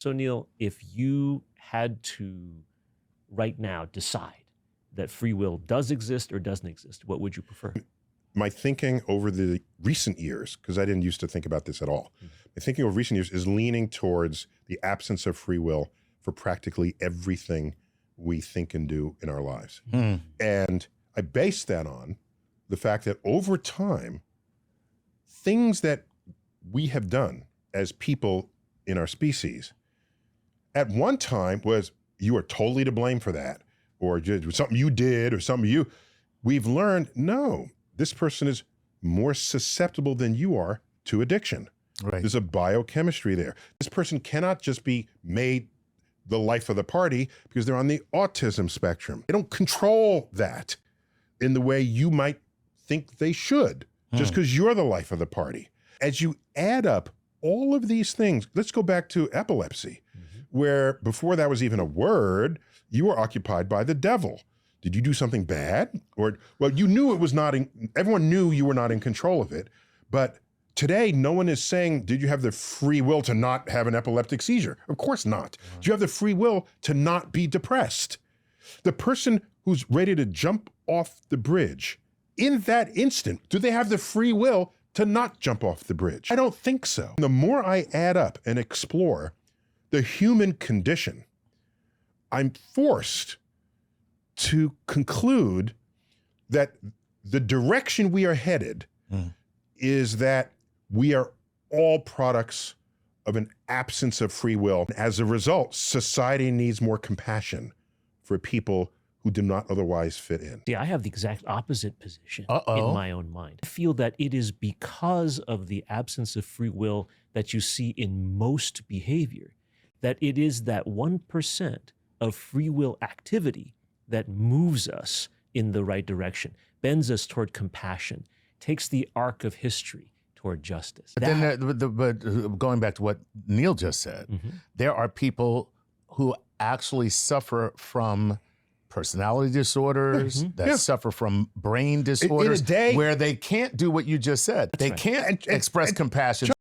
So Neil, if you had to right now decide that free will does exist or doesn't exist, what would you prefer? My thinking over the recent years, because I didn't used to think about this at all, my thinking over recent years is leaning towards the absence of free will for practically everything we think and do in our lives. And I base that on the fact that over time, things that we have done as people in our species, at one time was, you are totally to blame for that, or just something you did, or something we've learned, no, this person is more susceptible than you are to addiction. Right. There's a biochemistry there. This person cannot just be made the life of the party because they're on the autism spectrum. They don't control that in the way you might think they should, just because you're the life of the party. As you add up all of these things, let's go back to epilepsy, where before that was even a word, you were occupied by the devil. Did you do something bad? Or, well, you knew it was not, everyone knew you were not in control of it. But today, no one is saying, did you have the free will to not have an epileptic seizure? Of course not. Do you have the free will to not be depressed? The person who's ready to jump off the bridge, in that instant, do they have the free will to not jump off the bridge? I don't think so. The more I add up and explore the human condition, I'm forced to conclude that the direction we are headed is that we are all products of an absence of free will. As a result, society needs more compassion for people who do not otherwise fit in. See, I have the exact opposite position in my own mind. I feel that it is because of the absence of free will that you see in most behavior, that it is that 1% of free will activity that moves us in the right direction, bends us toward compassion, takes the arc of history toward justice. But going back to what Neil just said, there are people who actually suffer from personality disorders, that suffer from brain disorders, in a day, where they can't do what you just said. They can't express compassion.